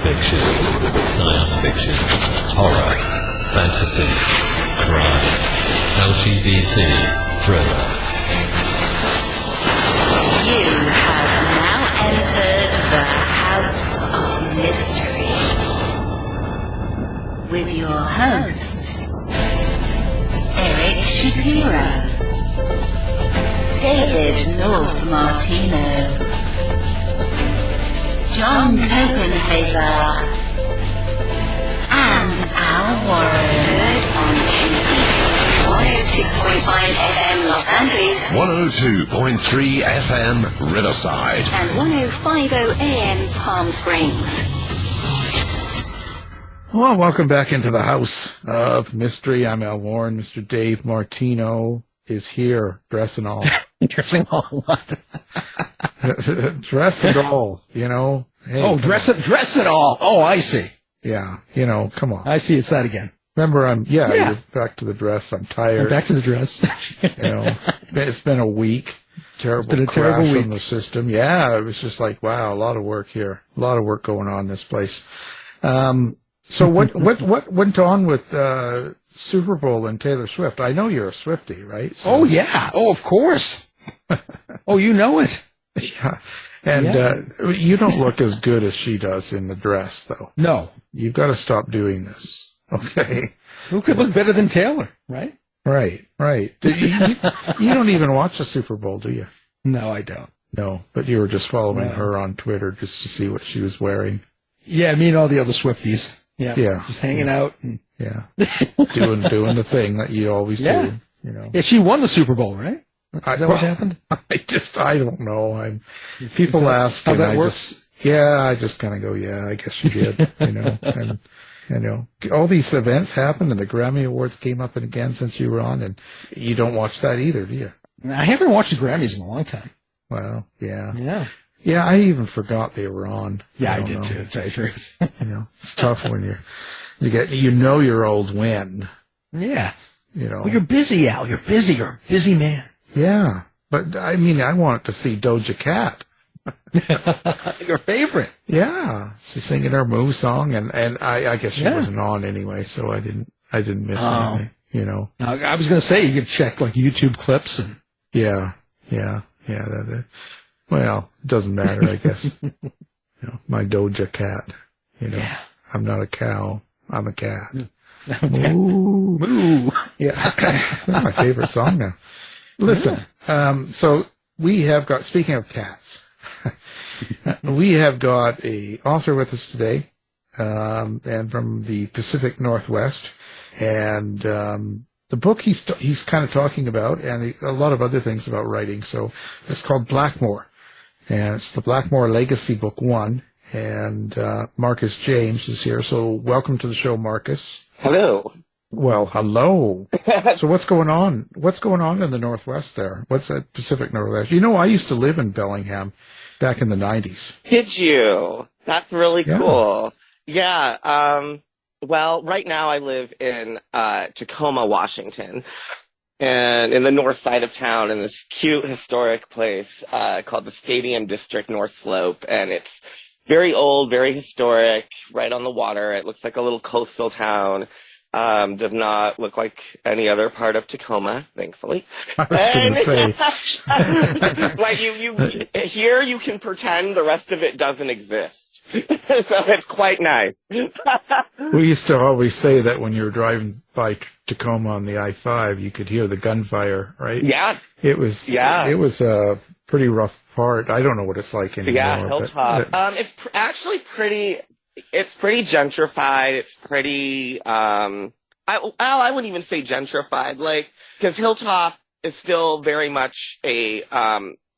fiction, science fiction, horror, fantasy, crime, LGBT, thriller. You have now entered the House of Mystery with your hosts, Eric Shapiro, David North Martino, John Copenhaver, and Al Warren. Heard on KC 106.5 FM Los Angeles, 102.3 FM Riverside, and 105.0 AM Palm Springs. Well, welcome back into the House of Mystery. I'm Al Warren. Mr. Dave Martino is here, dress and all. Dressing all what? Dress and all, you know. Hey, oh, dress it all. Oh, I see. Yeah, you know, come on. I see. It's that again. Remember, you're back to the dress. I'm tired. Back to the dress. You know, it's been a week. Terrible crash from the system. Yeah, it was just like, wow, a lot of work here. A lot of work going on in this place. So what went on with Super Bowl and Taylor Swift? I know you're a Swiftie, right? So, oh, yeah. Oh, of course. Oh, you know it. Yeah. And you don't look as good as she does in the dress, though. No. You've got to stop doing this. Okay. Who could look better than Taylor, right? Right. You don't even watch the Super Bowl, do you? No, I don't. No, but you were just following her on Twitter just to see what she was wearing. Yeah, me and all the other Swifties. Yeah. Just hanging out. And... Yeah. doing the thing that you always do, you know. Yeah, she won the Super Bowl, right? Is that what happened? I don't know. People ask how that works. I just kind of go, yeah, I guess she did, you know. And, you know, all these events happened and the Grammy Awards came up and again since you were on, and you don't watch that either, do you? I haven't watched the Grammys in a long time. Well, yeah. Yeah. Yeah, I even forgot they were on. Yeah, I did too, to tell you the truth. You know, it's tough when you know your old win. Yeah. You know. Well, you're busy, Al. You're busy. You're a busy man. Yeah. But, I mean, I wanted to see Doja Cat. Your favorite. Yeah. She's singing her Move song, and I guess she wasn't on anyway, so I didn't miss anything, you know. I was going to say, you could check, like, YouTube clips and... Yeah. Well, it doesn't matter, I guess. You know, my Doja Cat, you know. Yeah. I'm not a cow. I'm a cat. Moo. Moo. Yeah. That's my favorite song now. Listen, so we have got, speaking of cats, we have got a author with us today, and from the Pacific Northwest, and the book he's kind of talking about, and a lot of other things about writing, so it's called Blackmore, and it's the Blackmore Legacy Book 1, and Marcus James is here, so welcome to the show, Marcus. Hello. Well, hello. So what's going on? What's going on in the Northwest there? What's that Pacific Northwest? You know, I used to live in Bellingham back in the 90s. Did you? That's really cool. Yeah. Well, right now I live in Tacoma, Washington, and in the north side of town in this cute historic place called the Stadium District North Slope, and it's very old, very historic, right on the water. It looks like a little coastal town. Does not look like any other part of Tacoma, thankfully. I was going to say. Like you here you can pretend the rest of it doesn't exist. So it's quite nice. We used to always say that when you were driving by Tacoma on the I-5, you could hear the gunfire, right? Yeah. It was a pretty rough part. I don't know what it's like anymore. Yeah, Hilltop. It's actually pretty... It's pretty gentrified. It's pretty, I wouldn't even say gentrified, like, because Hilltop is still very much a,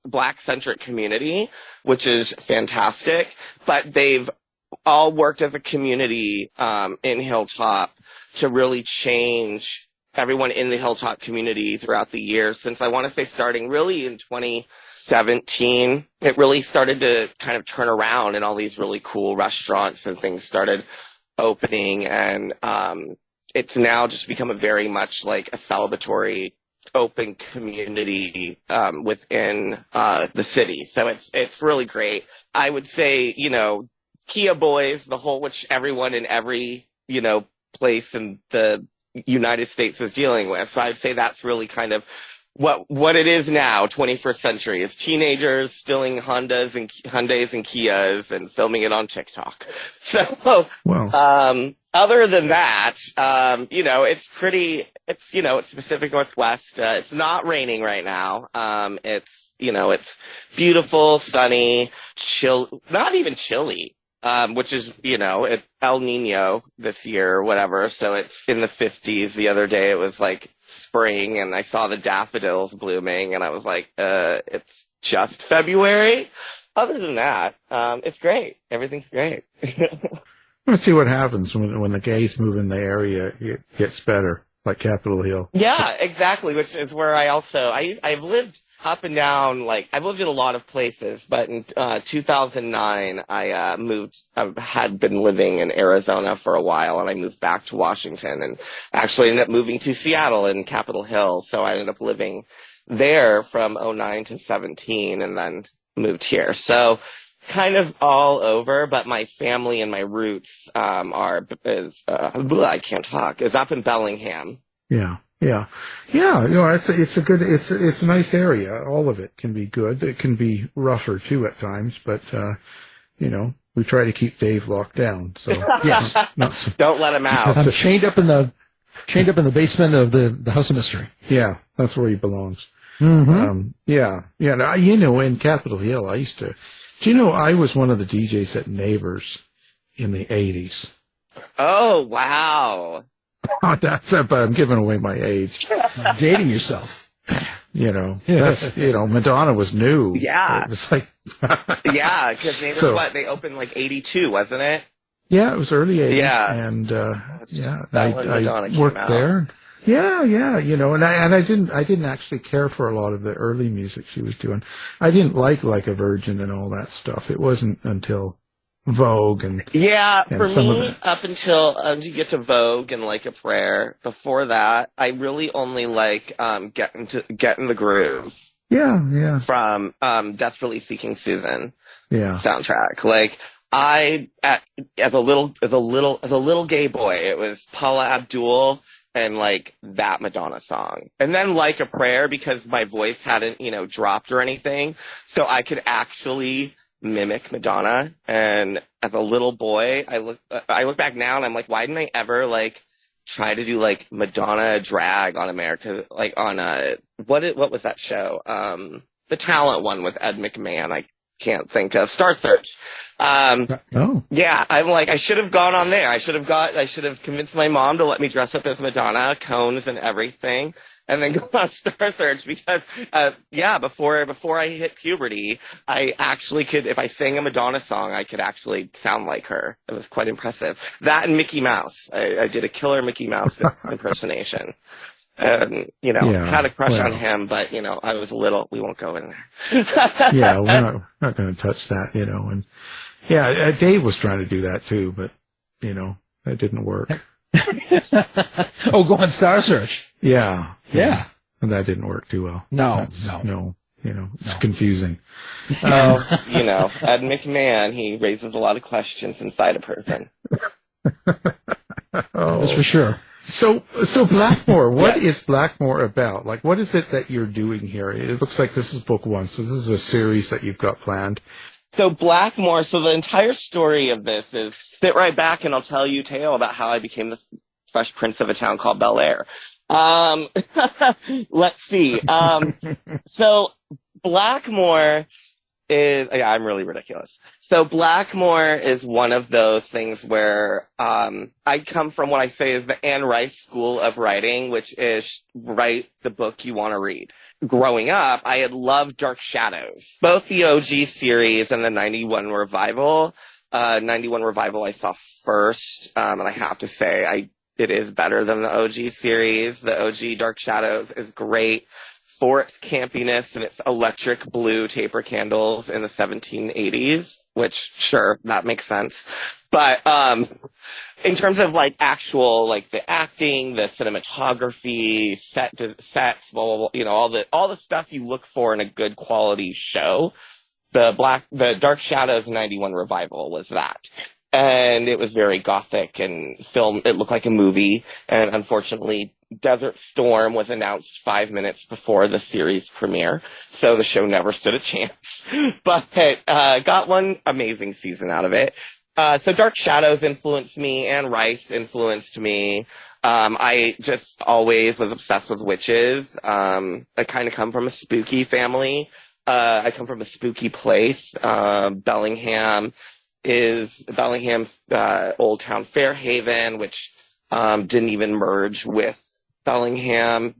Black-centric community, which is fantastic, but they've all worked as a community, in Hilltop to really change everyone in the Hilltop community throughout the years since I want to say starting really in 2017, it really started to kind of turn around and all these really cool restaurants and things started opening. And it's now just become a very much like a celebratory open community within the city. So it's really great. I would say, you know, Kia boys, which everyone in every, place in the United States is dealing with. So I'd say that's really kind of what it is now, 21st century, is teenagers stealing Hyundais and Kias and filming it on TikTok. So, other than that, it's Pacific Northwest. It's not raining right now. It's beautiful, sunny, chill, not even chilly. Which is, it's El Nino this year or whatever. So it's in the 50s. The other day it was like spring and I saw the daffodils blooming and I was like, it's just February. Other than that, it's great. Everything's great. Let's see what happens when the gays move in the area. It gets better, like Capitol Hill. Yeah, exactly. Which is where I've lived up and down, I've lived in a lot of places, but in 2009, I had been living in Arizona for a while, and I moved back to Washington, and actually ended up moving to Seattle and Capitol Hill, so I ended up living there from 2009 to 17, and then moved here. So kind of all over, but my family and my roots is up in Bellingham. Yeah. It's a nice area. All of it can be good. It can be rougher too at times, but we try to keep Dave locked down. So yes, don't let him out. I'm chained up in the basement of the House of Mystery. Yeah, that's where he belongs. Mm-hmm. In Capitol Hill, I was one of the DJs at Neighbors in the 80s. Oh, wow. I'm giving away my age. Dating yourself. Madonna was new. Yeah. It was like, yeah, because they opened 82, wasn't it? Yeah, it was early 80s. Yeah. And, I worked there. Yeah, and I didn't actually care for a lot of the early music she was doing. I didn't like a Virgin and all that stuff. It wasn't until Vogue and for me, up until you get to Vogue and Like a Prayer. Before that, I really only like Get in the Groove. Yeah. From Desperately Seeking Susan. Yeah. Soundtrack. As a little gay boy, it was Paula Abdul and that Madonna song. And then Like a Prayer, because my voice hadn't, dropped or anything, so I could actually mimic Madonna. And as a little boy, I look back now and I'm like, why didn't I ever try to do Madonna drag on America, on what was that show? The talent one with Ed McMahon. I can't think of Star Search. Yeah, I'm I should have gone on there. I should have convinced my mom to let me dress up as Madonna, cones and everything, and then go on Star Search because, before I hit puberty, I actually could, if I sang a Madonna song, I could actually sound like her. It was quite impressive. That and Mickey Mouse. I did a killer Mickey Mouse impersonation. And, had a crush on him, but, I was little. We won't go in there. Yeah, we're not going to touch that, and Dave was trying to do that too, but, that didn't work. Oh, go on Star Search. Yeah. Yeah. And that didn't work too well. No. It's confusing. Ed McMahon, he raises a lot of questions inside a person. That's for sure. So Blackmore, what is Blackmore about? What is it that you're doing here? It looks like this is book one, so this is a series that you've got planned. So Blackmore, the entire story of this is, sit right back and I'll tell you a tale about how I became the Fresh Prince of a town called Bel Air. Let's see. So Blackmore is, I'm really ridiculous. So Blackmore is one of those things where I come from what I say is the Anne Rice school of writing, which is write the book you want to read. Growing up, I had loved Dark Shadows, both the OG series and the 91 revival. 91 revival I saw first, and I have to say it is better than the OG series. The OG Dark Shadows is great for its campiness and its electric blue taper candles in the 1780s, which, sure, that makes sense. But in terms of actual the acting, the cinematography, sets, blah, blah, blah, all the stuff you look for in a good quality show, the Dark Shadows 91 revival was that. And it was very gothic and it looked like a movie. And unfortunately, Desert Storm was announced 5 minutes before the series premiere. So the show never stood a chance, but got one amazing season out of it. So Dark Shadows influenced me, and Rice influenced me. I just always was obsessed with witches. I kind of come from a spooky family. I come from a spooky place. Bellingham, Old Town Fairhaven, which didn't even merge with Bellingham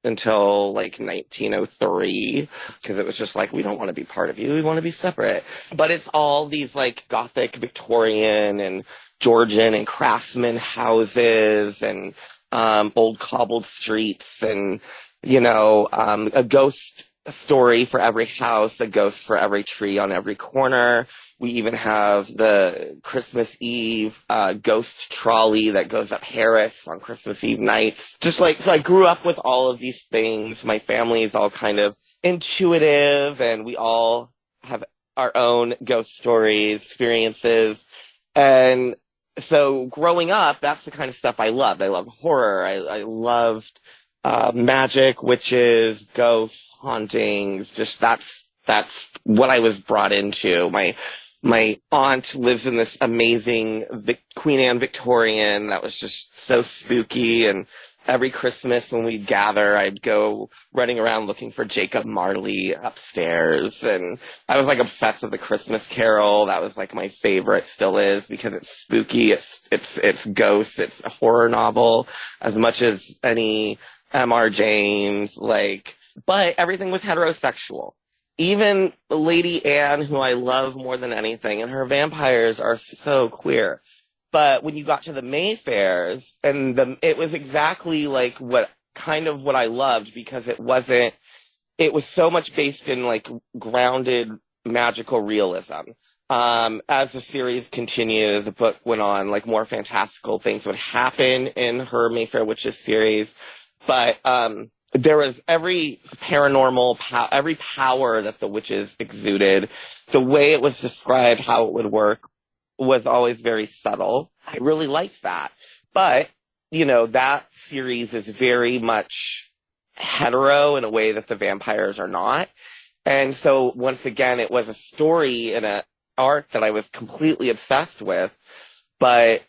until like 1903, because it was just like, we don't want to be part of you, we want to be separate. But it's all these like gothic Victorian and Georgian and craftsman houses and old cobbled streets, and a ghost story for every house, a ghost for every tree on every corner. We even have the Christmas Eve ghost trolley that goes up Harris on Christmas Eve nights. So I grew up with all of these things. My family is all kind of intuitive, and we all have our own ghost stories, experiences. And so growing up, that's the kind of stuff I loved. I loved horror. I loved magic, witches, ghosts, hauntings. Just that's what I was brought into. My aunt lives in this amazing Queen Anne Victorian that was just so spooky, and every Christmas when we'd gather, I'd go running around looking for Jacob Marley upstairs, and I was like obsessed with the Christmas Carol. That was like my favorite, still is, because it's spooky, it's ghosts, it's a horror novel as much as any M.R. James, but everything was heterosexual. Even Lady Anne, who I love more than anything, and her vampires are so queer. But when you got to the Mayfairs, it was exactly like what I loved, because it was so much based in like grounded magical realism. As the series continued, the book went on, like more fantastical things would happen in her Mayfair Witches series. But, there was every paranormal every power that the witches exuded. The way it was described, how it would work, was always very subtle. I really liked that. But, that series is very much hetero in a way that the vampires are not. And so, once again, it was a story and an arc that I was completely obsessed with, but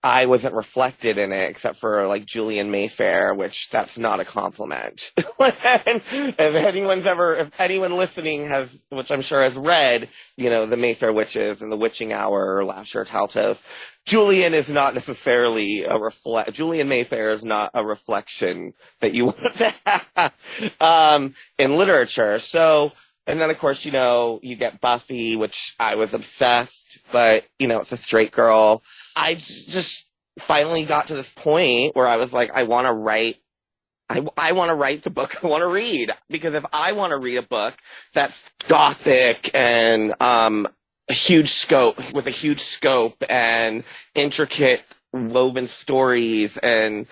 I wasn't reflected in it, except for like Julian Mayfair, which that's not a compliment. If anyone listening which I'm sure has read, the Mayfair Witches and the Witching Hour or Lasher Taltos, Julian is not necessarily Julian Mayfair is not a reflection that you want to have, in literature. So, and then of course, you get Buffy, which I was obsessed, but, it's a straight girl. I just finally got to this point where I was like, I want to write the book I want to read. Because if I want to read a book that's gothic and a huge scope and intricate woven stories and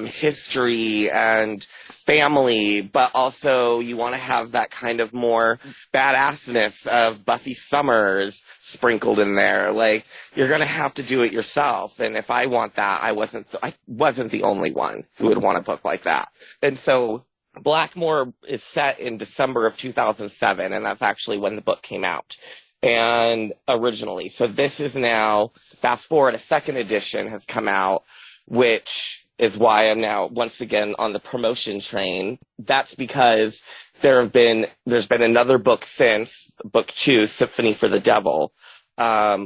history and family, but also you want to have that kind of more badassness of Buffy Summers sprinkled in there. Like, you're going to have to do it yourself. And if I want that, I wasn't the only one who would want a book like that. And so Blackmore is set in December of 2007, and that's actually when the book came out. And originally, so this is now, fast forward, a second edition has come out, which is why I'm now once again on the promotion train. That's because there's been another book since, book 2, Symphony for the Devil,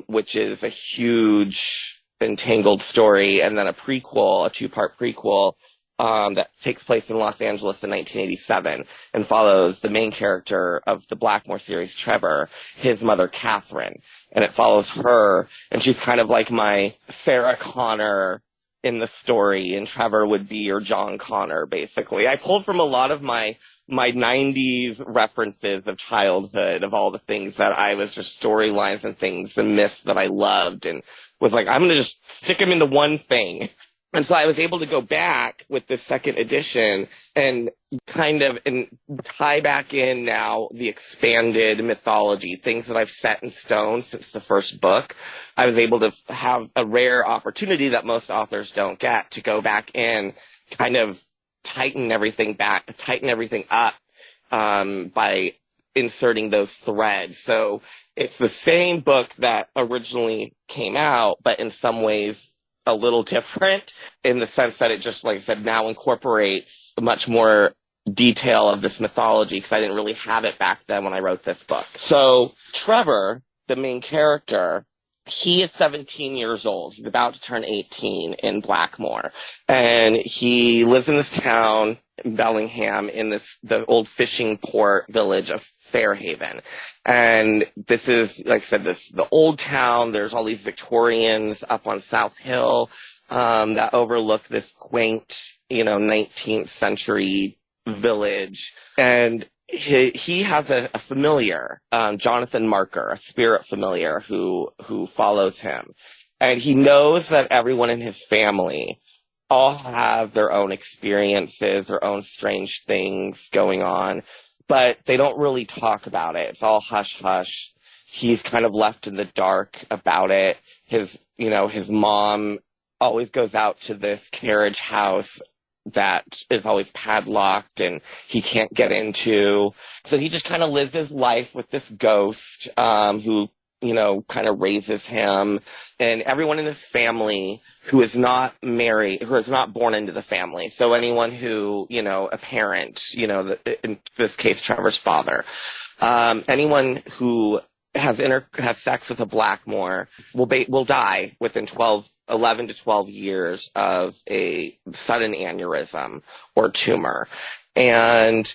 which is a huge entangled story, and then a 2-part prequel, that takes place in Los Angeles in 1987 and follows the main character of the Blackmore series, Trevor, his mother, Catherine. And it follows her, and she's kind of like my Sarah Connor in the story, and Trevor would be your John Connor, basically. I pulled from a lot of my 90s references of childhood, of all the things that I was just storylines and things and myths that I loved, and was like, I'm going to just stick them into one thing. And so I was able to go back with the second edition and and tie back in now the expanded mythology, things that I've set in stone since the first book. I was able to have a rare opportunity that most authors don't get to go back in, kind of tighten everything up by inserting those threads. So it's the same book that originally came out, but in some ways a little different in the sense that it just, like I said, now incorporates much more detail of this mythology because I didn't really have it back then when I wrote this book. So Trevor, the main character, he is 17 years old. He's about to turn 18 in Blackmore. And he lives in this town, Bellingham, in the old fishing port village of Fairhaven. And this is, like I said, the old town. There's all these Victorians up on South Hill that overlook this quaint, 19th century village. And he has a familiar, Jonathan Marker, a spirit familiar who follows him. And he knows that everyone in his family all have their own experiences, their own strange things going on, but they don't really talk about it. It's all hush-hush. He's kind of left in the dark about it. His mom always goes out to this carriage house that is always padlocked and he can't get into. So he just kind of lives his life with this ghost who, kind of raises him. And everyone in his family who is not married, who is not born into the family. So anyone who, a parent, in this case, Trevor's father, anyone who has sex with a Blackmore will die within 11 to 12 years of a sudden aneurysm or tumor. And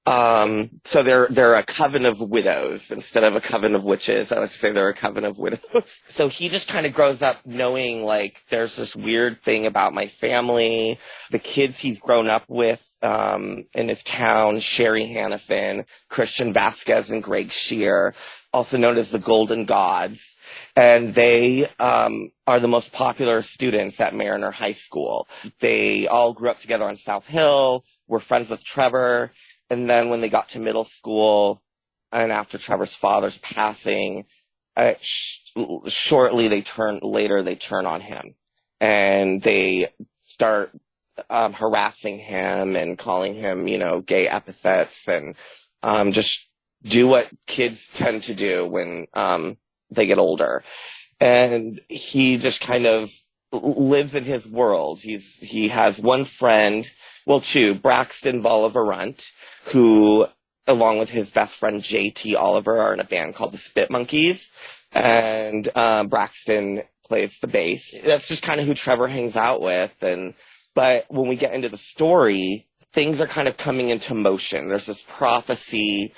so they're a coven of widows instead of a coven of witches. I would say they're a coven of widows. So he just kind of grows up knowing, like, there's this weird thing about my family. The kids he's grown up with in his town, Cheri Hannifin, Christian Vasquez, and Greg Shear, also known as the Golden Gods. And they are the most popular students at Manor High School. They all grew up together on South Hill, were friends with Trevor, and then when they got to middle school, and after Trevor's father's passing, shortly they turn on him. And they start harassing him and calling him, gay epithets, and just do what kids tend to do when they get older. And he just kind of lives in his world. He has one friend, two, Braxton Volaverunt, who, along with his best friend JT Oliver, are in a band called the Spit Monkeys. And Braxton plays the bass. That's just kind of who Trevor hangs out with. But when we get into the story, things are kind of coming into motion. There's this prophecy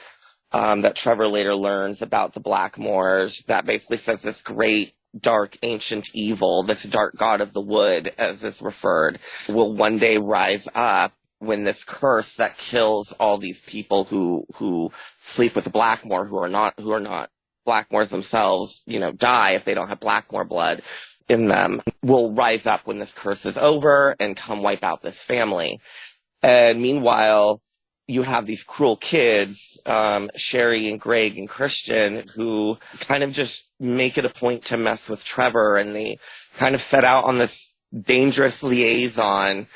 that Trevor later learns about the Blackmoores that basically says this great, dark, ancient evil, this dark god of the wood, as is referred, will one day rise up when this curse that kills all these people who sleep with the Blackmore, who are not Blackmoores themselves, die if they don't have Blackmore blood in them, will rise up when this curse is over and come wipe out this family. And meanwhile, you have these cruel kids, Cheri and Greg and Christian, who kind of just make it a point to mess with Trevor, and they kind of set out on this dangerous liaison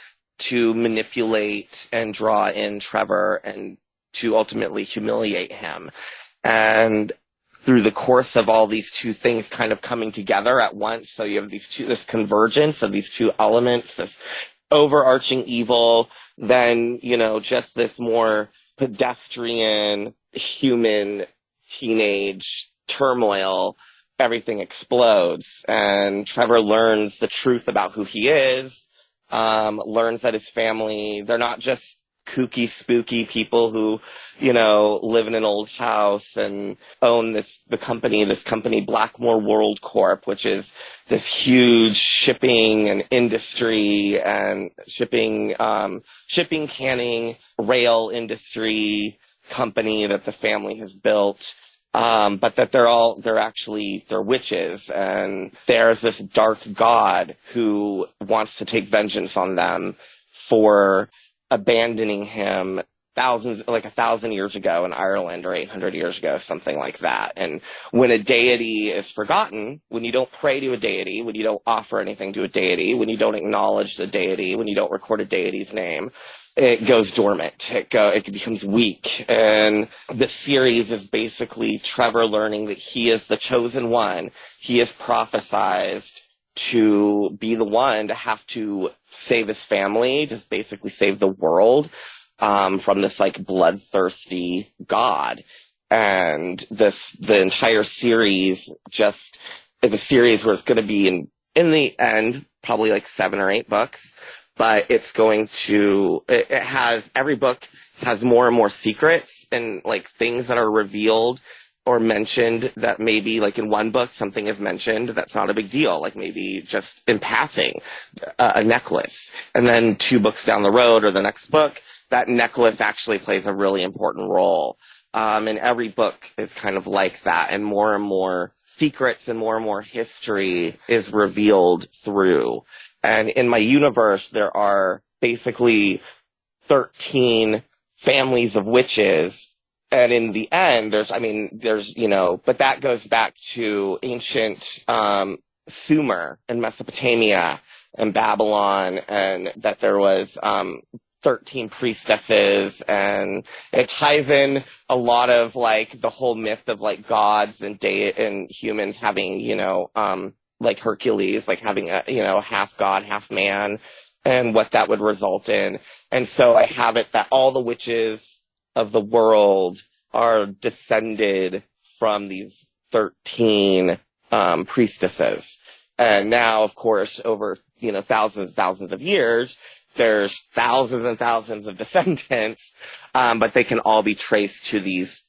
to manipulate and draw in Trevor and to ultimately humiliate him. And through the course of all these two things kind of coming together at once, so you have this convergence of these two elements, this overarching evil, then, just this more pedestrian, human, teenage turmoil, everything explodes. And Trevor learns the truth about who he is, learns that his family, they're not just kooky, spooky people who, live in an old house and own this company Blackmore World Corp, which is this huge shipping and industry and shipping canning rail industry company that the family has built. but that they're witches, and there's this dark god who wants to take vengeance on them for abandoning him 1,000 years ago in Ireland, or 800 years ago, something like that. And when a deity is forgotten, when you don't pray to a deity, when you don't offer anything to a deity, when you don't acknowledge the deity, when you don't record a deity's name, it goes dormant. It becomes weak. And the series is basically Trevor learning that he is the chosen one. He is prophesized to be the one to have to save his family, just basically save the world from this like bloodthirsty god. And the entire series just is a series where it's going to be in the end probably like 7 or 8 books, but it's going to every book has more and more secrets and like things that are revealed or mentioned that maybe like in one book something is mentioned that's not a big deal, like maybe just in passing a necklace, and then 2 books down the road or the next book that necklace actually plays a really important role. And every book is kind of like that, and more secrets and more history is revealed through. And in my universe, there are basically 13 families of witches. And in the end, there's, but that goes back to ancient Sumer and Mesopotamia and Babylon, and that there was 13 priestesses, and it ties in a lot of like the whole myth of like gods and humans having, like Hercules, like having a, half god, half man, and what that would result in. And so I have it that all the witches of the world are descended from these 13 priestesses. And now, of course, over, thousands and thousands of years, there's thousands and thousands of descendants, but they can all be traced to these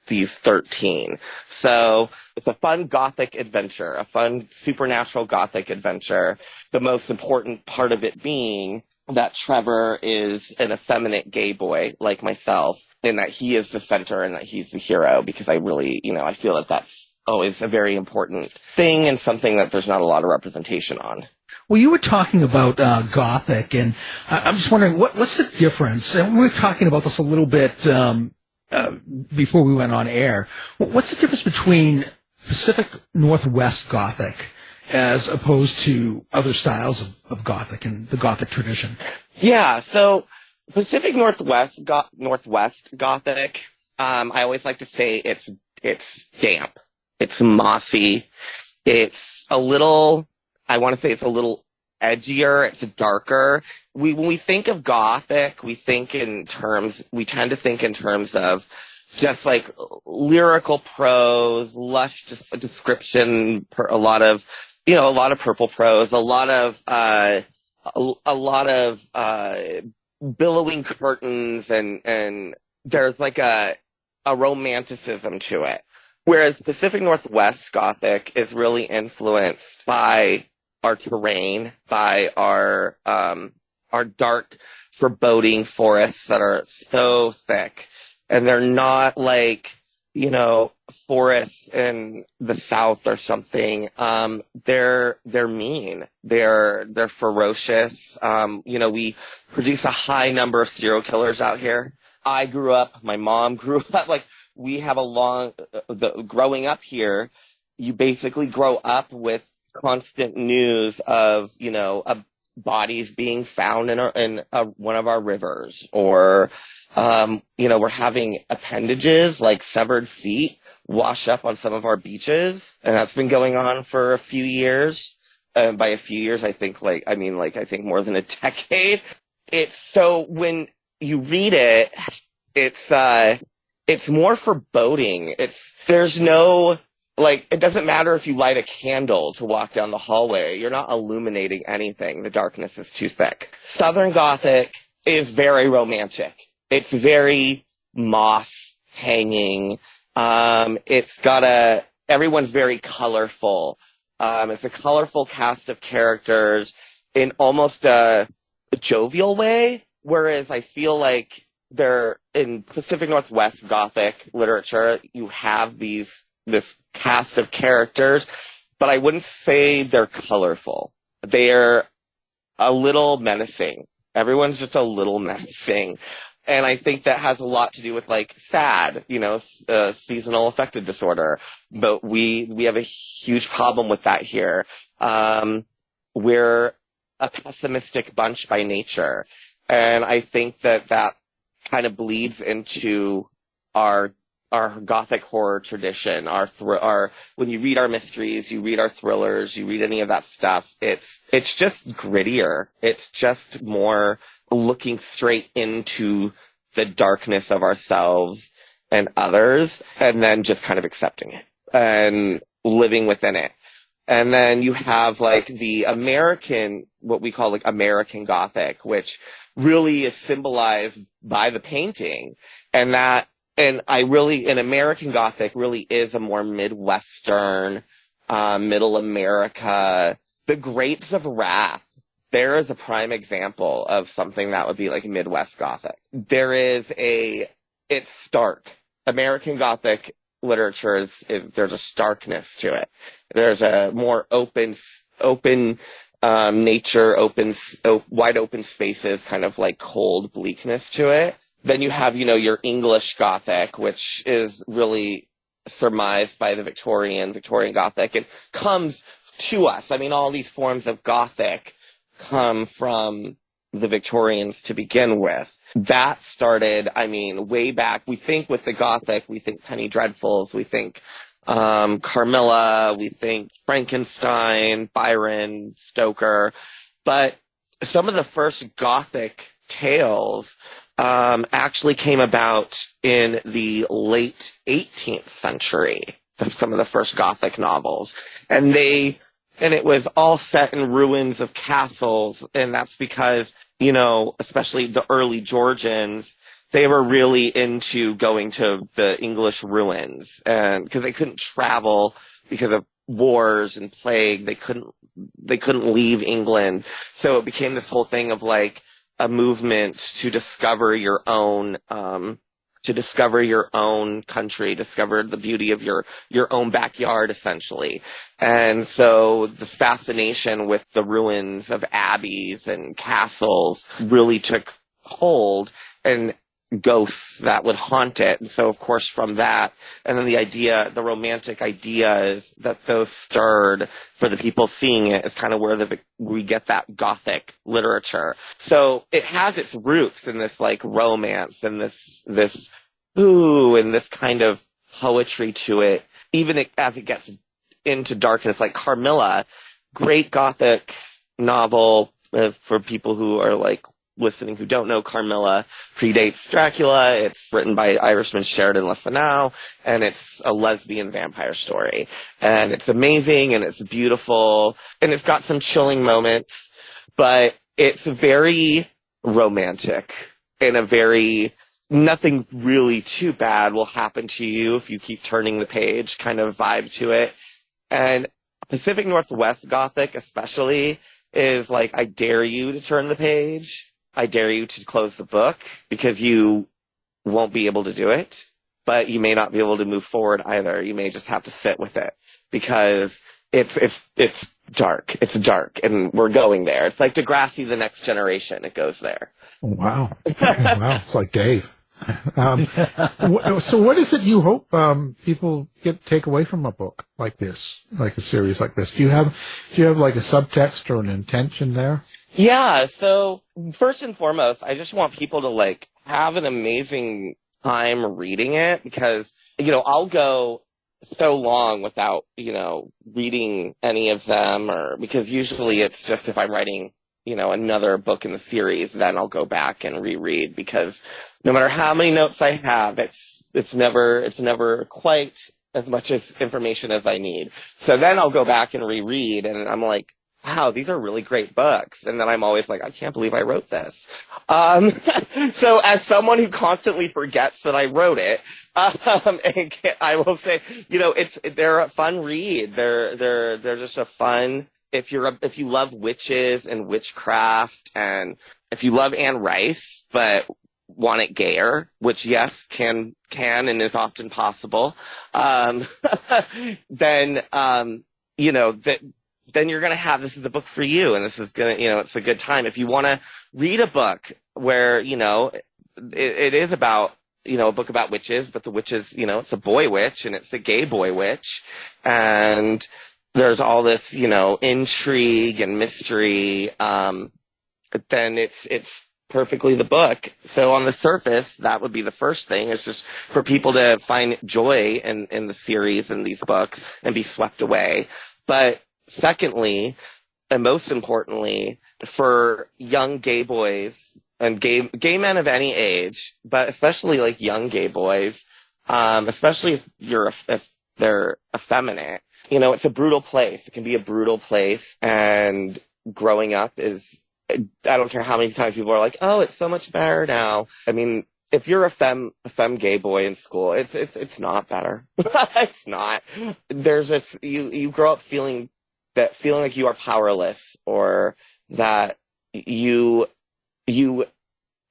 13. So it's a fun gothic adventure, a fun supernatural gothic adventure. The most important part of it being that Trevor is an effeminate gay boy like myself, and that he is the center and that he's the hero, because I really, I feel that that's always a very important thing and something that there's not a lot of representation on. Well, you were talking about Gothic, and I'm just wondering, what's the difference? And we were talking about this a little bit before we went on air. What's the difference between Pacific Northwest Gothic as opposed to other styles of Gothic and the Gothic tradition? Yeah, so Pacific Northwest Gothic, I always like to say it's damp, it's mossy, it's a little... I want to say it's a little edgier, it's darker. When we think of Gothic, we tend to think in terms of just like lyrical prose, lush description, a lot of purple prose, a lot of billowing curtains, and there's like a romanticism to it. Whereas Pacific Northwest Gothic is really influenced by our terrain, by our dark, foreboding forests that are so thick. And they're not like, forests in the South or something. They're mean. They're ferocious. We produce a high number of serial killers out here. My mom grew up, like, we have growing up here, you basically grow up with constant news of, bodies being found in one of our rivers, or, we're having appendages like severed feet wash up on some of our beaches. And that's been going on for a few years. By a few years, I think I think more than a decade. So when you read it, it's more foreboding. There's no, it doesn't matter if you light a candle to walk down the hallway. You're not illuminating anything. The darkness is too thick. Southern Gothic is very romantic. It's very moss hanging. Everyone's very colorful. It's a colorful cast of characters in almost a jovial way. Whereas I feel like they're in Pacific Northwest Gothic literature, you have this cast of characters, but I wouldn't say they're colorful. They're a little menacing. Everyone's just a little menacing. And I think that has a lot to do with like SAD, seasonal affective disorder. But we have a huge problem with that here. We're a pessimistic bunch by nature. And I think that kind of bleeds into our Gothic horror tradition, when you read our mysteries, you read our thrillers, you read any of that stuff, it's just grittier. It's just more looking straight into the darkness of ourselves and others, and then just kind of accepting it and living within it. And then you have like the what we call like American Gothic, which really is symbolized by the painting. And American Gothic really is a more Midwestern, middle America. The Grapes of Wrath, there is a prime example of something that would be like Midwest Gothic. It's stark. American Gothic literature there's a starkness to it. There's a more open nature, wide open spaces, kind of like cold bleakness to it. Then you have, your English Gothic, which is really surmised by the Victorian Gothic, and comes to us. I mean, all these forms of Gothic come from the Victorians to begin with. That started, way back. We think with the Gothic, we think Penny Dreadfuls, we think Carmilla, we think Frankenstein, Byron, Stoker. But some of the first Gothic tales actually came about in the late 18th century, some of the first Gothic novels. And it was all set in ruins of castles, and that's because, especially the early Georgians, they were really into going to the English ruins, and because they couldn't travel because of wars and plague, they couldn't leave England. So it became this whole thing of like a movement to discover your own country, discover the beauty of your own backyard, essentially. And so this fascination with the ruins of abbeys and castles really took hold, and ghosts that would haunt it. And so, of course, from that, and then the romantic ideas that those stirred for the people seeing it is kind of where we get that Gothic literature. So it has its roots in this like romance and this and this kind of poetry to it, even as it gets into darkness, like Carmilla, great Gothic novel for people who are like listening who don't know. Carmilla predates Dracula. It's written by Irishman Sheridan Le Fanu, and it's a lesbian vampire story. And it's amazing, and it's beautiful, and it's got some chilling moments, but it's very romantic in a very nothing really too bad will happen to you if you keep turning the page kind of vibe to it. And Pacific Northwest Gothic especially is like, I dare you to turn the page. I dare you to close the book, because you won't be able to do it, but you may not be able to move forward either. You may just have to sit with it, because it's dark. It's dark, and we're going there. It's like Degrassi, The Next Generation. It goes there. Wow. Wow. It's like Dave. So what is it you hope people take away from a book like this, like a series like this? Do you have like a subtext or an intention there? Yeah, so first and foremost, I just want people to like have an amazing time reading it, because, I'll go so long without, reading any of them, or because usually it's just if I'm writing, another book in the series, then I'll go back and reread, because no matter how many notes I have, it's never quite as much as information as I need. So then I'll go back and reread, and I'm like, wow, these are really great books. And then I'm always like, I can't believe I wrote this. So as someone who constantly forgets that I wrote it, I will say, they're a fun read. They're just a fun, if you love witches and witchcraft, and if you love Anne Rice, but want it gayer, which yes, can and is often possible, then, then you're going to have, this is the book for you, and this is going to, it's a good time. If you want to read a book where, it is about, a book about witches, but the witches, it's a boy witch and it's a gay boy witch. And there's all this, intrigue and mystery. Then it's perfectly the book. So on the surface, that would be the first thing, is just for people to find joy in the series and these books and be swept away. But secondly, and most importantly, for young gay boys and gay men of any age, but especially like young gay boys, especially if they're effeminate, it's a brutal place. It can be a brutal place, and growing up is, I don't care how many times people are like, oh, it's so much better now. I mean, if you're a femme gay boy in school, it's not better. It's not. There's this, you grow up feeling like you are powerless, or that you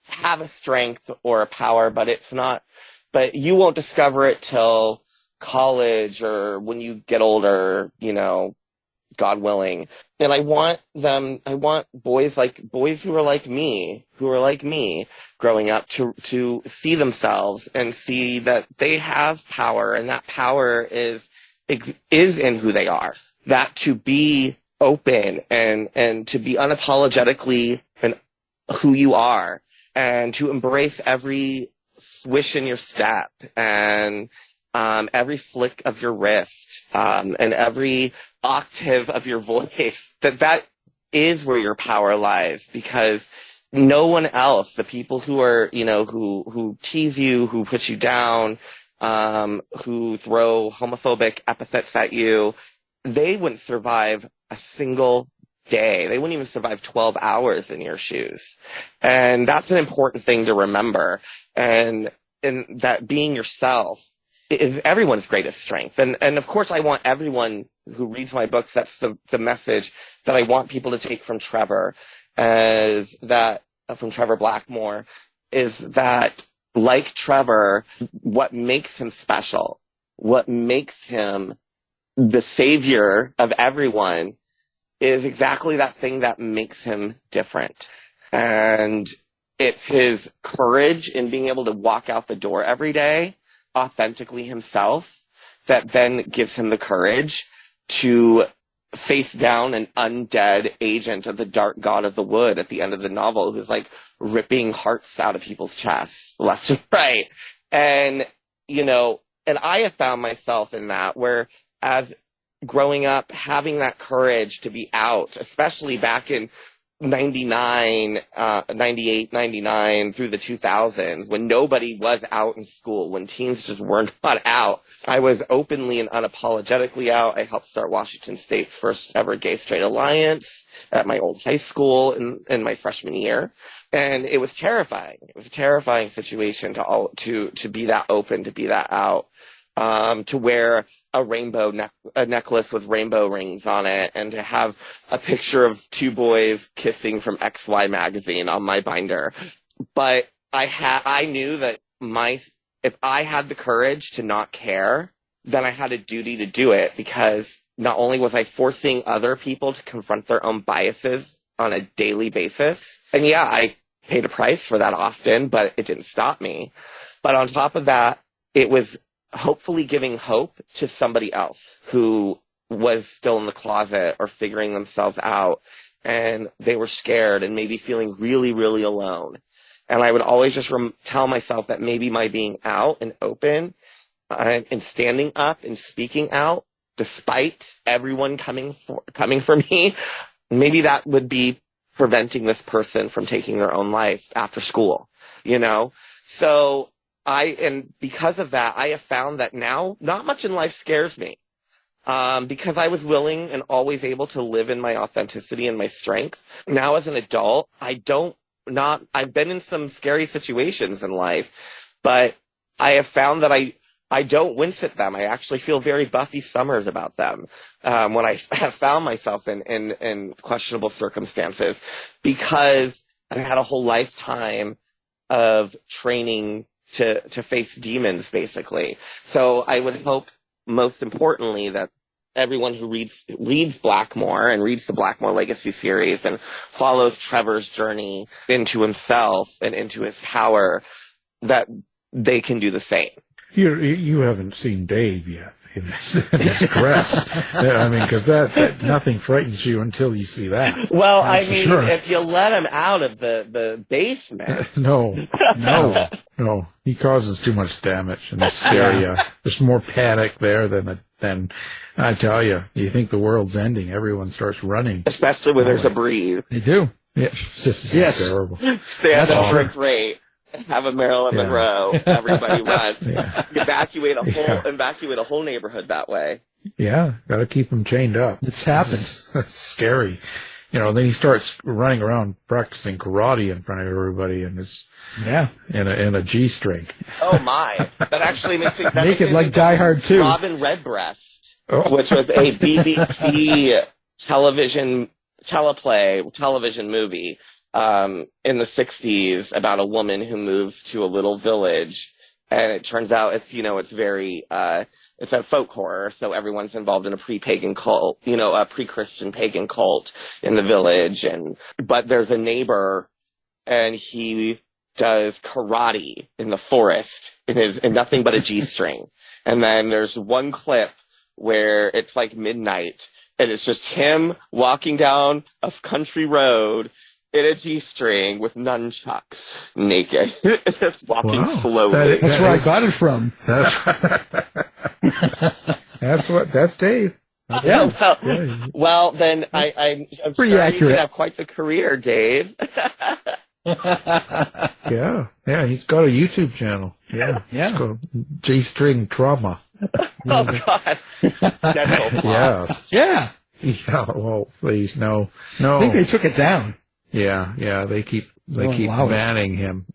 have a strength or a power, but it's not, but you won't discover it till college or when you get older, God willing. And I want boys who are like me growing up to see themselves and see that they have power, and that power is in who they are. That to be open and to be unapologetically and who you are, and to embrace every swish in your step, and every flick of your wrist, and every octave of your voice, that is where your power lies, because no one else, the people who are, who tease you, who put you down, who throw homophobic epithets at you, they wouldn't survive a single day. They wouldn't even survive 12 hours in your shoes. And that's an important thing to remember. And that being yourself is everyone's greatest strength. And of course, I want everyone who reads my books, that's the message that I want people to take from Trevor, from Trevor Blackmoore, is that, like Trevor, what makes him special, what makes him the savior of everyone, is exactly that thing that makes him different. And it's his courage in being able to walk out the door every day authentically himself that then gives him the courage to face down an undead agent of the dark god of the wood at the end of the novel, who's like ripping hearts out of people's chests left and right. And, and I have found myself in that, where as growing up, having that courage to be out, especially back in 99, 98, 99 through the 2000s, when nobody was out in school, when teens just weren't not out. I was openly and unapologetically out. I helped start Washington State's first ever gay straight alliance at my old high school in my freshman year. And it was terrifying. It was a terrifying situation to be that open, to be that out, to wear a necklace with rainbow rings on it, and to have a picture of two boys kissing from XY magazine on my binder. But I knew that if I had the courage to not care, then I had a duty to do it, because not only was I forcing other people to confront their own biases on a daily basis, and yeah, I paid a price for that often, but it didn't stop me. But on top of that, it was hopefully giving hope to somebody else who was still in the closet or figuring themselves out, and they were scared and maybe feeling really, really alone. And I would always just tell myself that maybe my being out and open and standing up and speaking out, despite everyone coming for me, maybe that would be preventing this person from taking their own life after school, So and because of that, I have found that now not much in life scares me, because I was willing and always able to live in my authenticity and my strength. Now as an adult, I've been in some scary situations in life, but I have found that I don't wince at them. I actually feel very Buffy Summers about them, when I have found myself in questionable circumstances, because I had a whole lifetime of training to face demons, basically. So I would hope, most importantly, that everyone who reads Blackmore and reads the Blackmore Legacy series and follows Trevor's journey into himself and into his power, that they can do the same. You haven't seen Dave yet in his dress. I mean, because that nothing frightens you until you see that. Well, That's I mean, sure. if you let him out of the basement. No. He causes too much damage and hysteria. There's more panic there than I tell you. You think the world's ending. Everyone starts running. Especially when there's a breeze. They do. Yeah, it's just terrible. Stand up, drink great. Have a Marilyn Monroe. Everybody runs. Yeah. Evacuate a whole neighborhood that way. Yeah, got to keep him chained up. It's happened. That's scary. Then he starts running around practicing karate in front of everybody, and it's in a G-string. Oh my! That actually makes it make it like Die Hard 2. Robin Redbreast, which was a BBC television movie in the 60s about a woman who moves to a little village, and it turns out it's very it's a folk horror, so everyone's involved in a pre-pagan cult, a pre-Christian pagan cult in the village, but there's a neighbor, and he does karate in the forest in nothing but a G-string. And then there's one clip where it's like midnight, and it's just him walking down a country road in a G-string with nunchucks, naked, just walking slowly. That's where I got it from. That's Dave. Well, then I'm pretty sure accurate. you could have quite the career, Dave. Yeah, he's got a YouTube channel. Yeah. It's called G-string Trauma. Oh God. Yeah. Well, please, no. I think they took it down. Yeah. They keep banning him.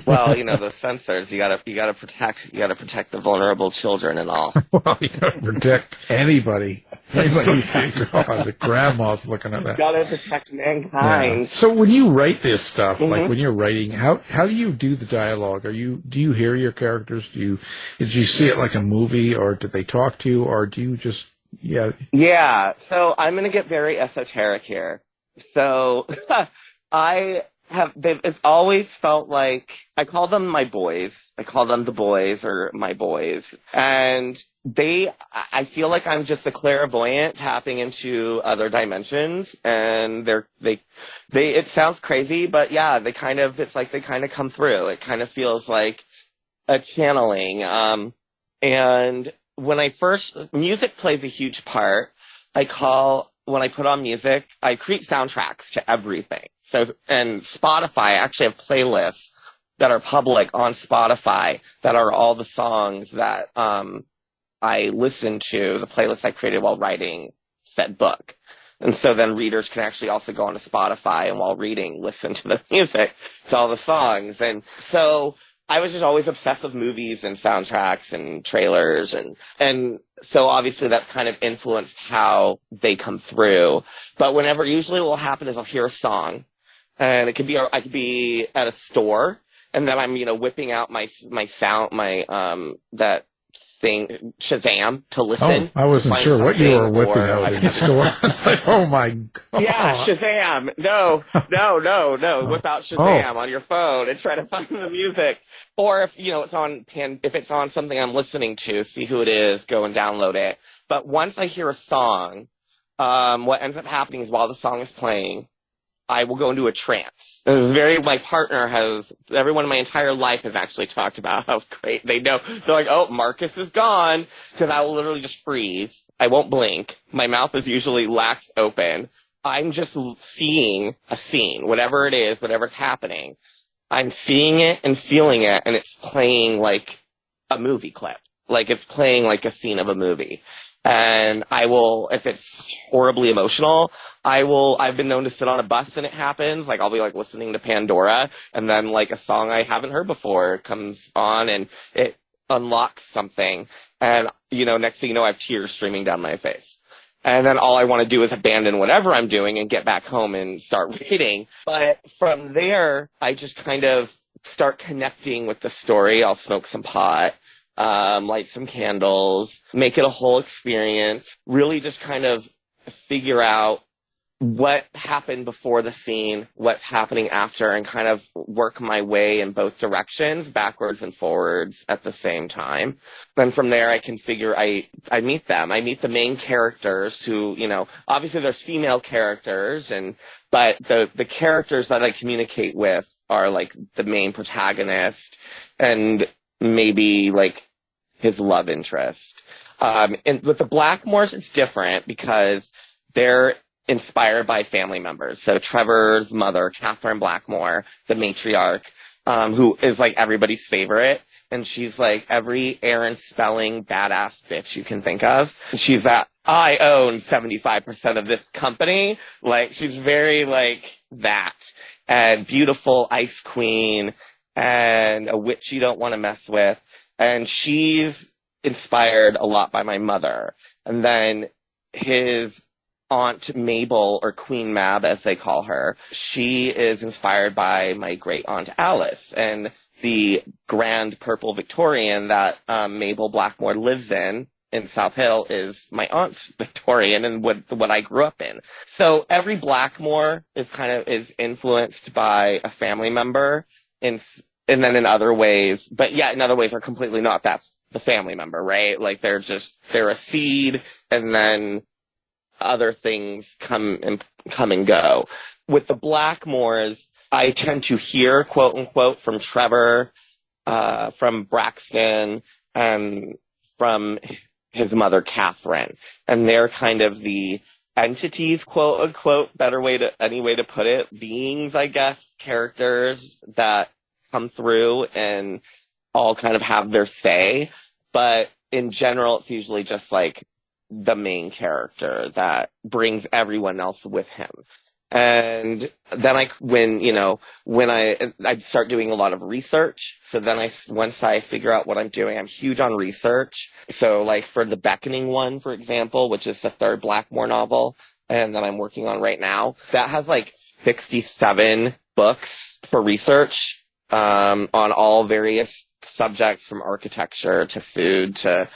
Well, the censors. You gotta protect the vulnerable children and all. Well, you gotta protect anybody. God, the grandma's looking at that. You gotta protect mankind. Yeah. So when you write this stuff, like when you're writing, how do you do the dialogue? Do you hear your characters? Did you see it like a movie, or did they talk to you, or do you just Yeah. So I'm gonna get very esoteric here. So it's always felt like I call them my boys. I call them the boys or my boys. And I feel like I'm just a clairvoyant tapping into other dimensions. And it sounds crazy, but yeah, they kind of come through. It kind of feels like a channeling. And when music plays a huge part. When I put on music, I create soundtracks to everything. And Spotify, I actually have playlists that are public on Spotify that are all the songs that I listen to, the playlists I created while writing said book. And so then readers can actually also go onto Spotify and while reading, listen to the music to all the songs. And so I was just always obsessed with movies and soundtracks and trailers and so obviously that's kind of influenced how they come through. But usually what will happen is I'll hear a song and I could be at a store and then I'm, whipping out my sound, that thing, Shazam, to listen. Oh, I wasn't sure what you were whipping out in the store. It's like, oh my God. Yeah, Shazam. No. Whip out Shazam on your phone and try to find the music. Or if, if it's on something I'm listening to, see who it is, go and download it. But once I hear a song, what ends up happening is while the song is playing, I will go into a trance. My partner everyone in my entire life has actually talked about how great they know. They're like, oh, Marcus is gone. Because I will literally just freeze. I won't blink. My mouth is usually lax open. I'm just seeing a scene, whatever it is, whatever's happening. I'm seeing it and feeling it, and it's playing like a movie clip. Like it's playing like a scene of a movie. And if it's horribly emotional, I've been known to sit on a bus and it happens. Like I'll be like listening to Pandora and then like a song I haven't heard before comes on and it unlocks something. And, next thing you know, I have tears streaming down my face. And then all I want to do is abandon whatever I'm doing and get back home and start reading. But from there, I just kind of start connecting with the story, I'll smoke some pot, light some candles, make it a whole experience, really just kind of figure out what happened before the scene, what's happening after, and kind of work my way in both directions, backwards and forwards at the same time. Then from there, I can figure, I meet them. I meet the main characters who, obviously there's female characters, but the characters that I communicate with are like the main protagonist and maybe like his love interest. And with the Blackmoores, it's different because they're inspired by family members. So Trevor's mother, Catherine Blackmore, the matriarch, who is like everybody's favorite. And she's like every Aaron Spelling badass bitch you can think of. She's that, I own 75% of this company. Like, she's very like that. And beautiful ice queen and a witch you don't want to mess with. And she's inspired a lot by my mother. And then his Aunt Mabel, or Queen Mab as they call her, she is inspired by my great aunt Alice, and the grand purple Victorian that Mabel Blackmore lives in South Hill is my aunt's Victorian and what I grew up in. So every Blackmore is influenced by a family member, and then in other ways, but yet in other ways are completely not. That's the family member, right? Like they're a seed, and then other things come and go. With the Blackmoores, I tend to hear, quote unquote, from Trevor, from Braxton, and from his mother, Catherine. And they're kind of the entities, quote unquote, any way to put it, beings, I guess, characters that come through and all kind of have their say. But in general, it's usually just like the main character that brings everyone else with him. And then when I start doing a lot of research. So then once I figure out what I'm doing, I'm huge on research. So like for the Beckoning one, for example, which is the third Blackmore novel and that I'm working on right now, that has like 67 books for research, on all various subjects from architecture to food to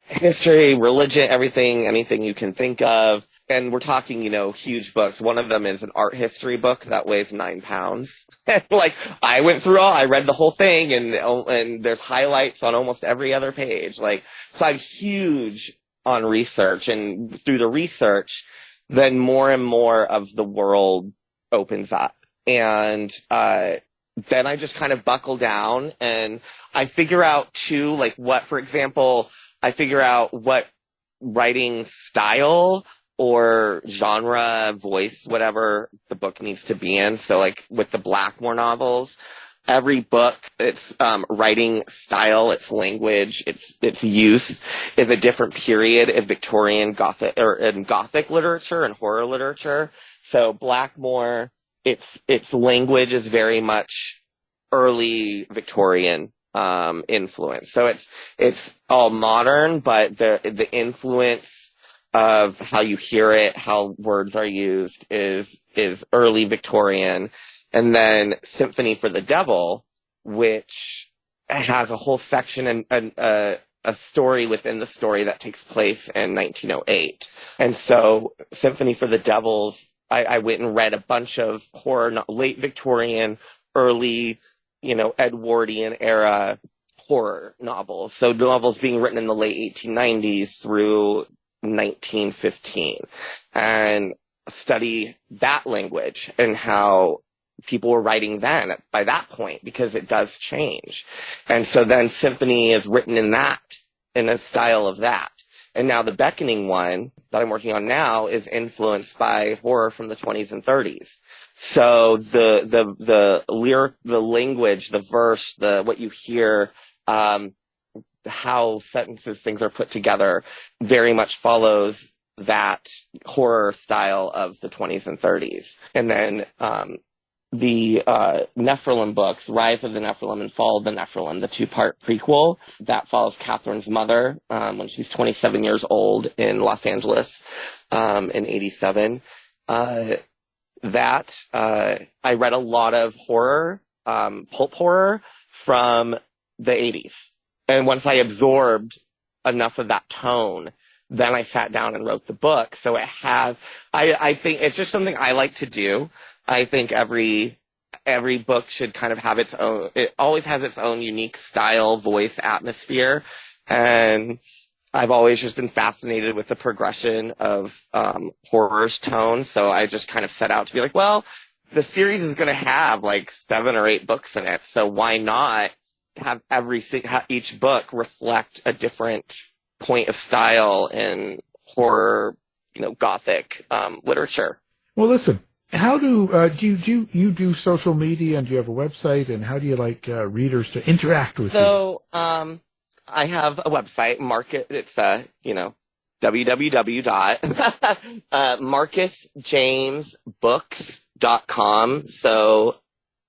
history, religion, anything you can think of. And we're talking, huge books. One of them is an art history book that weighs 9 pounds. Like, I read the whole thing, and there's highlights on almost every other page. Like, so I'm huge on research, and through the research, then more and more of the world opens up. And, then I just kind of buckle down, and I figure out too, like I figure out what writing style or genre, voice, whatever the book needs to be in. So like with the Blackmore novels, every book, its writing style, its language, its use is a different period in Victorian Gothic or in Gothic literature and horror literature. So Blackmore, its language is very much early Victorian influence. So it's all modern, but the influence of how you hear it, how words are used is early Victorian. And then Symphony for the Devil, which has a whole section and a story within the story that takes place in 1908. And so Symphony for the Devils, I went and read a bunch of horror, late Victorian, early, Edwardian era horror novels. So novels being written in the late 1890s through 1915, and study that language and how people were writing then by that point, because it does change. And so then Symphony is written in a style of that. And now the Beckoning one that I'm working on now is influenced by horror from the 20s and 30s. So the lyric, the language, the verse, what you hear, how sentences, things are put together very much follows that horror style of the 20s and 30s. And then, the Nephilim books, Rise of the Nephilim and Fall of the Nephilim, the 2-part prequel that follows Catherine's mother when she's 27 years old in Los Angeles in 87. I read a lot of horror pulp horror from the 80s. And once I absorbed enough of that tone, then I sat down and wrote the book. So it has, I think it's just something I like to do. I think every book should kind of have its own, it always has its own unique style, voice, atmosphere. And I've always just been fascinated with the progression of horror's tone. So I just kind of set out to be like, well, the series is going to have like 7 or 8 books in it. So why not have each book reflect a different point of style in horror, Gothic literature? Well, listen, how do you do social media, and do you have a website, and how do you like readers to interact with you? So, I have a website, it's www.marcusjamesbooks.com. So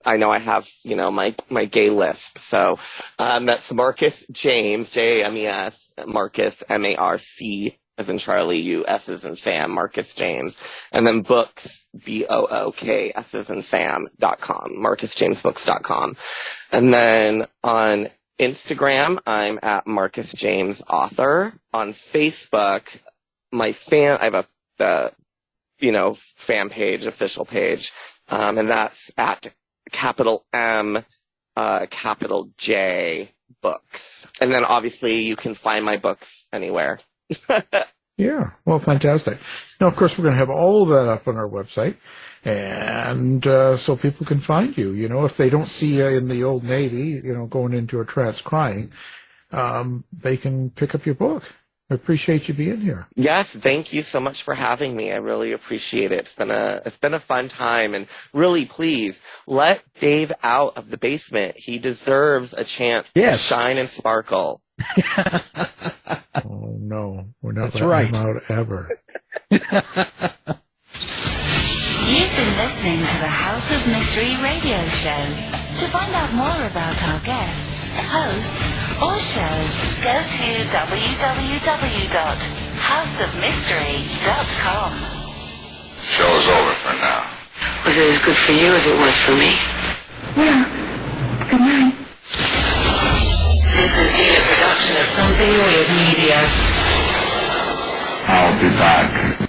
I know I have, my gay lisp. So, that's Marcus James, James, Marcus, Marc, as in Charlie, U, S as in Sam, Marcus James, and then books, BOOKS as in Sam.com, marcusjamesbooks.com. And then on Instagram, I'm at Marcus James Author. On Facebook, I have a fan page, official page, and that's at capital M, capital J Books. And then obviously you can find my books anywhere. Yeah, well, fantastic. Now, of course, we're going to have all of that up on our website, and so people can find you. If they don't see you in the Old Navy, going into a trance crying, they can pick up your book. I appreciate you being here. Yes, thank you so much for having me. I really appreciate it. It's been a fun time, and really, please let Dave out of the basement. He deserves a chance to shine and sparkle. Oh no, we're not letting him out ever. You've been listening to the House of Mystery radio show. To find out more about our guests, hosts, or shows, go to www.houseofmystery.com. Show's over for now. Was it as good for you as it was for me? Yeah. Good night. This has been a production of Something Weird Media. I'll be back.